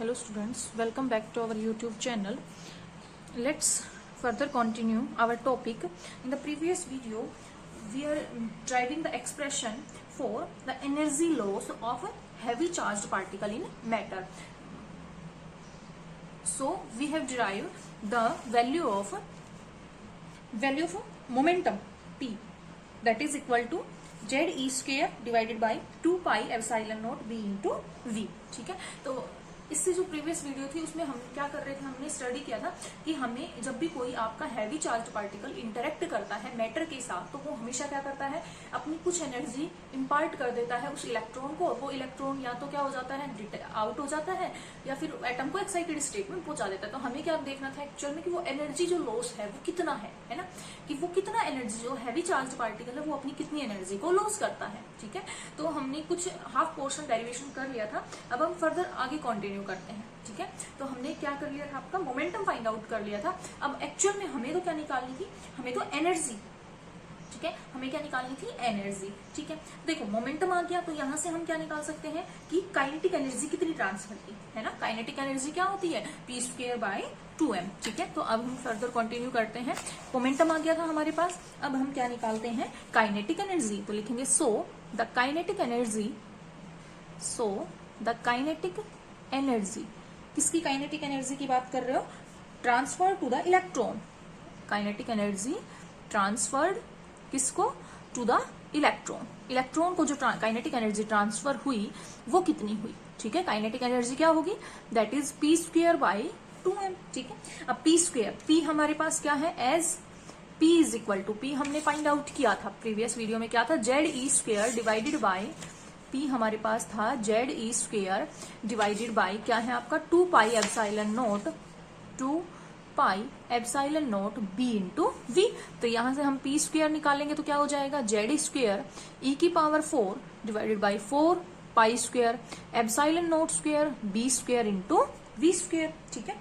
Hello students, welcome back to our YouTube channel. Let's further continue our topic. In the previous video, we are deriving the expression for the energy loss of a heavy charged particle in matter. So we have derived the value of momentum P, that is equal to ZE square divided by 2 pi epsilon naught B into V. ठीक है, तो इससे जो previous video थी उसमें हम क्या कर रहे थे, हमने स्टडी किया था कि हमें जब भी कोई आपका हैवी चार्ज पार्टिकल इंटरेक्ट करता है मैटर के साथ, तो वो हमेशा क्या करता है, अपनी कुछ एनर्जी इम्पार्ट कर देता है उस इलेक्ट्रॉन को। वो इलेक्ट्रॉन या तो क्या हो जाता है, आउट हो जाता है, या फिर एटम को एक्साइटेड स्टेट में पहुंचा देता है। तो हमें क्या देखना था एक्चुअल में कि वो एनर्जी जो लॉस है वो कितना है ना, कि वो कितना एनर्जी जो हैवी चार्ज पार्टिकल है वो अपनी कितनी एनर्जी को लॉस करता है। ठीक है, तो हमने कुछ हाफ पोर्शन डेरिवेशन कर लिया था, अब हम फर्दर आगे कंटिन्यू करते हैं। ठीक है, तो हमने क्या कर लिया था, आपका मोमेंटम फाइंड आउट कर लिया था। अब एक्चुअल में हमें तो क्या निकालनी थी, हमें तो एनर्जी। ठीक है, हमें क्या निकालनी थी, एनर्जी। ठीक है, देखो मोमेंटम आ गया तो यहां से हम क्या निकाल सकते हैं कि काइनेटिक एनर्जी कितनी ट्रांसफर की है ना। काइनेटिक एनर्जी क्या होती है, पी स्क्वायर बाय 2m। ठीक है, तो अब हम फर्दर कंटिन्यू करते हैं। मोमेंटम आ गया था हमारे पास, अब हम क्या निकालते हैं, काइनेटिक एनर्जी। तो लिखेंगे सो द काइनेटिक एनर्जी, किसकी काइनेटिक एनर्जी की बात कर रहे हो, transfer to the electron. Kinetic energy transferred किसको, टू द इलेक्ट्रॉन। इलेक्ट्रॉन को जो काइनेटिक एनर्जी ट्रांसफर हुई वो कितनी हुई। ठीक है, काइनेटिक एनर्जी क्या होगी, that is P square by 2m। ठीक है, अब पी स्क्वायर, पी हमारे पास क्या है, as P is equal to, P हमने फाइंड आउट किया था प्रीवियस वीडियो में, क्या था, Z E square divided by, P हमारे पास था Z E square divided by क्या है आपका 2 pi epsilon naught B into V. तो यहां से हम पी स्क्वायर निकालेंगे तो क्या हो जाएगा, जेड स्क्वायर ई की power 4 divided by 4 pi square epsilon naught square B square into V square. ठीक है,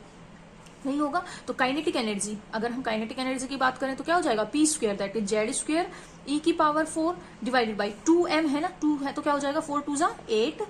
नहीं होगा तो काइनेटिक एनर्जी, अगर हम काइनेटिक एनर्जी की बात करें तो क्या हो जाएगा, P square that is Z square E की पावर 4 डिवाइडेड बाई 2m है ना, 2 है तो क्या हो जाएगा, 4 2 जा 8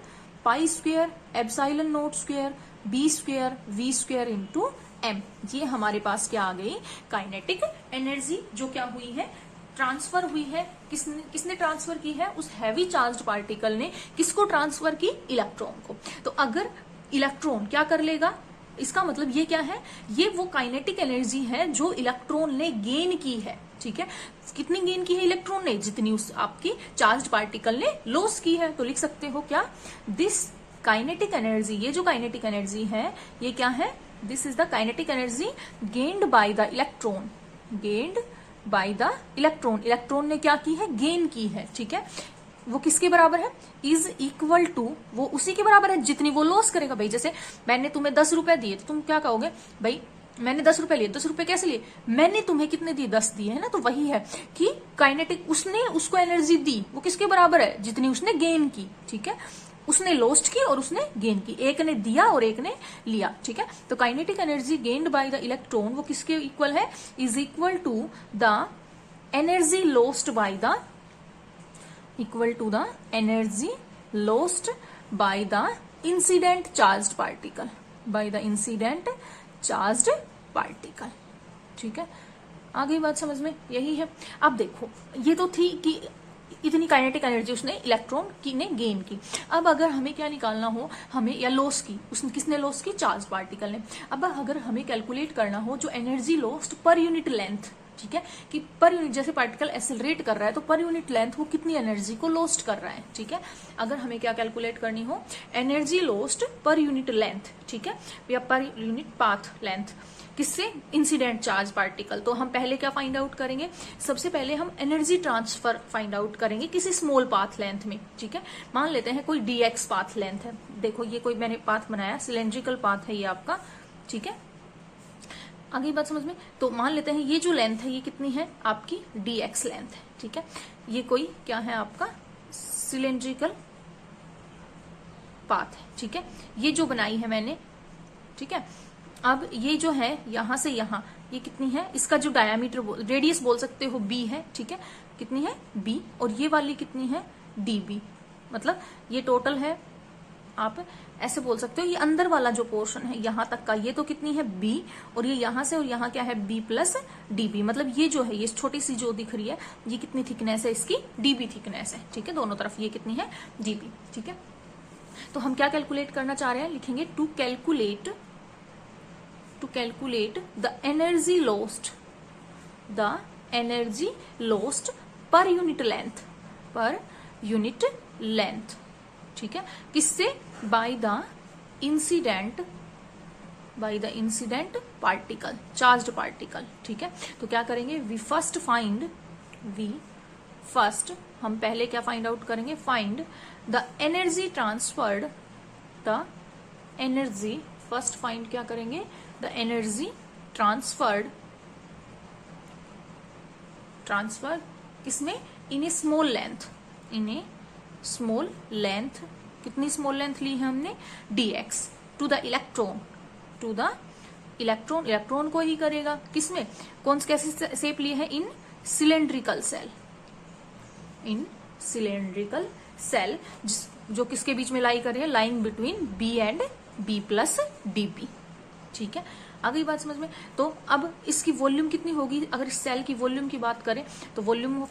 pi square epsilon naught square B square V square into m। ये हमारे पास क्या आ गई, काइनेटिक एनर्जी, जो क्या हुई है, ट्रांसफर हुई है। किसने ट्रांसफर की है, उस हैवी चार्ज पार्टिकल ने किसको ट्रांसफर की, इलेक्ट्रॉन को। तो अगर इलेक्ट्रॉन क्या कर लेगा, इसका मतलब ये क्या है, ये वो काइनेटिक एनर्जी है जो इलेक्ट्रॉन ने गेन की है। ठीक है, कितनी गेन की है इलेक्ट्रॉन ने, जितनी उस आपकी चार्ज पार्टिकल ने लॉस की है। तो लिख सकते हो क्या, दिस काइनेटिक एनर्जी, ये जो काइनेटिक एनर्जी है ये क्या है, this is the kinetic energy gained by the electron, gained by the electron. Electron ने क्या की है, गेन की है। ठीक है, वो किसके बराबर है, इज इक्वल टू, वो उसी के बराबर है जितनी वो लॉस करेगा। भाई जैसे मैंने तुम्हें 10 रुपए दिए तो तुम क्या कहोगे, भाई मैंने 10 रुपए लिए, 10 रुपए कैसे लिए, मैंने तुम्हें कितने दिए, 10 दिए है ना। तो वही है कि काइनेटिक, उसने उसको एनर्जी दी, वो किसके बराबर है, जितनी उसने गेन की। ठीक है, उसने लॉस्ट की और उसने गेन की, एक ने दिया और एक ने लिया। ठीक है, तो kinetic energy gained by the electron वो किसके इक्वल है, is equal to the energy lost by the, equal to the energy lost by the incident charged particle, by the incident charged particle। ठीक है, आ गई बात समझ में, यही है। अब देखो ये तो थी कि इतनी काइनेटिक एनर्जी उसने इलेक्ट्रॉन की ने गेन की। अब अगर हमें क्या निकालना हो, हमें या लॉस की, उसने किसने लॉस की, चार्ज पार्टिकल ने। अब अगर हमें कैलकुलेट करना हो जो energy lost per unit length, ठीक है, कि पर यूनिट जैसे पार्टिकल एक्सेलरेट कर रहा है तो पर यूनिट लेंथ वो कितनी एनर्जी को लॉस्ट कर रहा है। ठीक है, अगर हमें क्या कैलकुलेट करनी हो, energy lost per unit length, ठीक है, या पर यूनिट पाथ लेंथ, किससे, इंसिडेंट चार्ज पार्टिकल। तो हम पहले क्या फाइंड आउट करेंगे, सबसे पहले हम एनर्जी ट्रांसफर फाइंड आउट करेंगे किसी स्मॉल पाथ लेंथ में। ठीक है, मान लेते हैं कोई dx पाथ लेंथ है, देखो ये कोई मैंने पाथ बनाया, सिलेंड्रिकल पाथ है ये आपका। ठीक है, आगे बात समझ में, तो मान लेते हैं ये जो लेंथ है ये कितनी है आपकी, dx लेंथ है। ठीक है, ये कोई क्या है आपका, सिलेंड्रिकल पाथ है। ठीक है, ये जो बनाई है मैंने। ठीक है, अब ये जो है यहां से यहां ये कितनी है, इसका जो डायामीटर रेडियस बोल सकते हो b है। ठीक है, कितनी है b, और ये वाली कितनी है db, मतलब ये टोटल है आप ऐसे बोल सकते हो ये अंदर वाला जो पोर्शन है यहां तक का, ये तो कितनी है b, और ये यहां से और यहां क्या है b प्लस db, मतलब ये जो है ये छोटी सी जो दिख रही है ये कितनी थिकनेस है इसकी, db थिकनेस है, ठीक है, दोनों तरफ ये कितनी है db, ठीक है। तो हम क्या कैलकुलेट करना चाह रहे हैं, लिखेंगे to calculate the energy lost per unit length, ठीक है, किससे, by the incident particle, charged particle, ठीक है। तो क्या करेंगे, वी फर्स्ट हम पहले क्या फाइंड आउट करेंगे, find the energy transferred, first find क्या करेंगे, द एनर्जी ट्रांसफर किसमें, इन ए स्मॉल लेंथ, कितनी स्मॉल लेंथ ली है हमने, dx, टू द इलेक्ट्रॉन को ही करेगा, किसमें, कौन कैसे शेप लिए है, इन सिलेंड्रिकल सेल, जो किसके बीच में लाई कर रही है, lying between b and b plus dp, ठीक है। आ गई बात समझ में। तो अब इसकी वॉल्यूम कितनी होगी, अगर इस सेल की वॉल्यूम की बात करें तो वॉल्यूम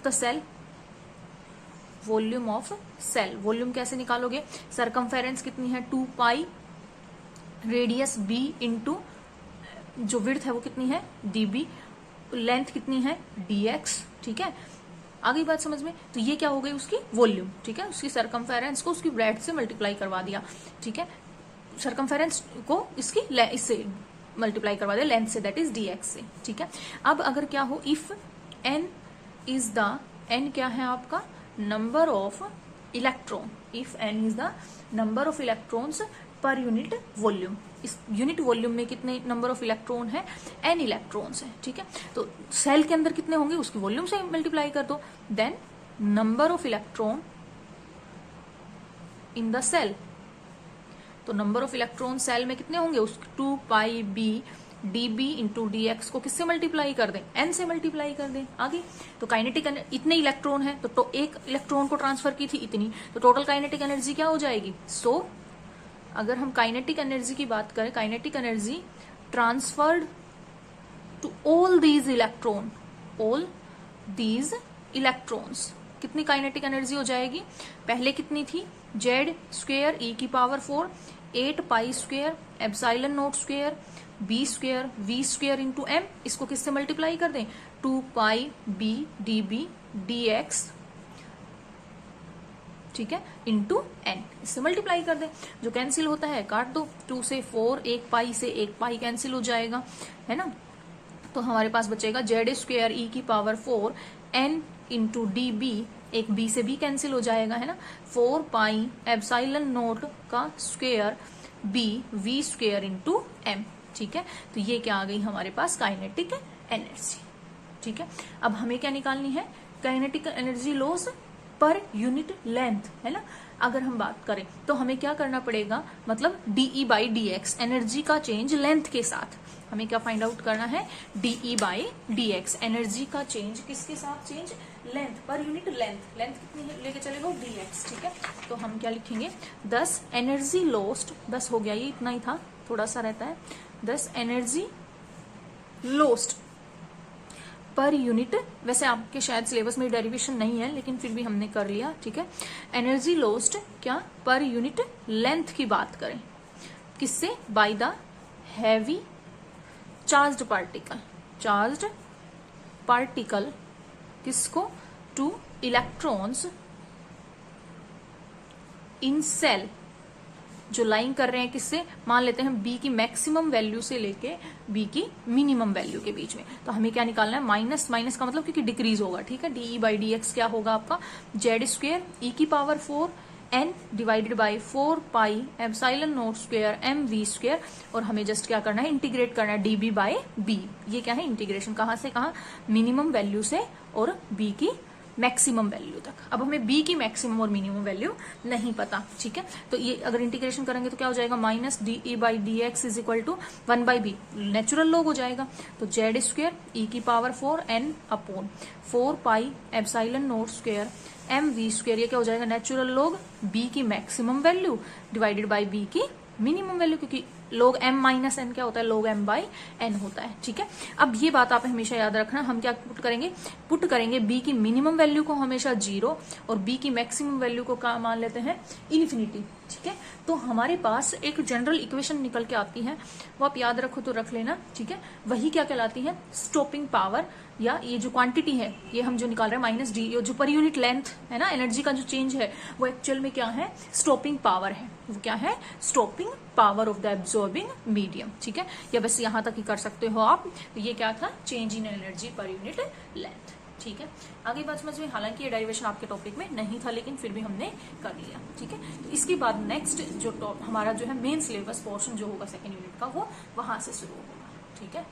वॉल्यूम कैसे निकालोगे, सरकमफेरेंस कितनी है 2 पाई, रेडियस b इंटू जो विड्थ है वो कितनी है db, लेंथ कितनी है dx, ठीक है। आ गई बात समझ में। तो ये क्या हो गई उसकी वॉल्यूम, ठीक है, उसकी सरकमफेरेंस को उसकी ब्रेड से मल्टीप्लाई करवा दिया, ठीक है, सरकमफेरेंस को इससे मल्टीप्लाई करवा दिया लेंथ से, दैट इज dx से, ठीक है। अब अगर क्या हो, इफ n क्या है आपका number of electron, if n is the number of electrons per unit volume, इस यूनिट वॉल्यूम में कितने नंबर ऑफ इलेक्ट्रॉन है, n इलेक्ट्रॉन्स है, ठीक है। तो सेल के अंदर कितने होंगे उसकी वॉल्यूम से मल्टीप्लाई कर दो, then number of electron in the cell, तो नंबर ऑफ इलेक्ट्रॉन सेल में कितने होंगे, उस 2 pi b db into dx को किससे मल्टीप्लाई कर दें, n से मल्टीप्लाई कर दें। आगे तो काइनेटिक इतने इलेक्ट्रॉन है तो एक इलेक्ट्रॉन को ट्रांसफर की थी इतनी, तो टोटल काइनेटिक एनर्जी क्या हो जाएगी। सो अगर हम काइनेटिक एनर्जी की बात करें, kinetic energy transferred to all these electrons, कितनी काइनेटिक एनर्जी हो जाएगी, पहले कितनी थी, z स्क्वेयर e की power 4 8 pi square epsilon naught square b square v square into m, इसको किससे मल्टीप्लाई कर दें, 2 पाई b db dx, ठीक है, इंटू n, इससे मल्टीप्लाई कर दें, जो कैंसिल होता है काट दो, 2 से 4, 1 पाई से 1 पाई कैंसिल हो जाएगा, है ना। तो हमारे पास बचेगा z स्क्वेयर e की पावर 4 n इंटू db, एक b से b कैंसिल हो जाएगा, है ना, 4 पाई एप्सिलॉन नोट का square b v square into m, ठीक है। तो ये क्या आ गई हमारे पास काइनेटिक एनर्जी, ठीक है। अब हमें क्या निकालनी है, काइनेटिक एनर्जी लॉस पर यूनिट लेंथ, है ना। अगर हम बात करें तो हमें क्या करना पड़ेगा, मतलब dE बाई dx, एनर्जी का चेंज लेंथ के साथ, हमें क्या फाइंड आउट करना है, dE बाई dx, एनर्जी का चेंज किसके साथ, चेंज लेंथ पर यूनिट लेंथ कितनी लेके चलेगा dx, ठीक है। तो हम क्या लिखेंगे, 10 एनर्जी लॉस्ट, 10 हो गया, ये इतना ही था, थोड़ा सा रहता है, 10 एनर्जी लॉस्ट पर यूनिट, वैसे आपके शायद सिलेबस में डेरिवेशन नहीं है लेकिन फिर भी हमने कर लिया, ठीक है। एनर्जी लॉस्ट क्या, पर यूनिट लेंथ की बात करें, किससे, by the heavy charged particle, किसको, टू इलेक्ट्रॉन्स इन सेल, जो लाइन कर रहे हैं किससे, मान लेते हैं b की मैक्सिमम वैल्यू से लेके b की मिनिमम वैल्यू के बीच में। तो हमें क्या निकालना है, माइनस का मतलब क्योंकि डिक्रीज होगा, ठीक है। dE बाई dx क्या होगा आपका, z स्क्वेयर e की power 4 n divided by 4 pi epsilon naught square m v square, और हमें जस्ट क्या करना है, इंटीग्रेट करना है dB बाई b, ये क्या है इंटीग्रेशन, कहाँ से कहाँ, मिनिमम वैल्यू से और b की मैक्सिमम वैल्यू तक। अब हमें बी की मैक्सिमम और मिनिमम वैल्यू नहीं पता, ठीक है। तो ये अगर इंटीग्रेशन करेंगे तो क्या हो जाएगा, minus D E by D X is equal to 1 by B, natural log हो जाएगा। तो जेड स्क्वायर ई की power 4 N upon 4 pi epsilon naught square M V square, ये क्या हो जाएगा, नेचुरल लॉग बी की maximum value divided by B की मिनिमम वैल्यू, क्योंकि log m माइनस एन क्या होता है, log m बाई एन होता है, ठीक है। अब ये बात आप हमेशा याद रखना, हम क्या पुट करेंगे b की मिनिमम वैल्यू को हमेशा 0 और b की मैक्सिमम वैल्यू को क्या मान लेते हैं, इन्फिनिटी, ठीक है। तो हमारे पास एक जनरल इक्वेशन निकल के आती है, वो आप याद रखो तो रख लेना, ठीक है। वही क्या कहलाती है, स्टॉपिंग पावर, या ये जो क्वांटिटी है ये हम जो निकाल रहे हैं माइनस डी, जो पर यूनिट लेंथ है ना एनर्जी का जो चेंज है, वो एक्चुअल में क्या है, स्टॉपिंग पावर है। वो क्या है, stopping power of the absorbing medium, ठीक है। या बस यहां तक ही कर सकते हो आप। तो ये क्या था, चेंज इन एनर्जी पर यूनिट लेंथ, ठीक है। आगे बात समझ में, हालांकि ये डेरिवेशन आपके टॉपिक में नहीं था लेकिन फिर भी हमने कर लिया, ठीक है। तो इसके बाद नेक्स्ट जो हमारा जो है मेन सिलेबस पोर्शन जो होगा सेकेंड यूनिट का, वो वहां से शुरू होगा, ठीक है।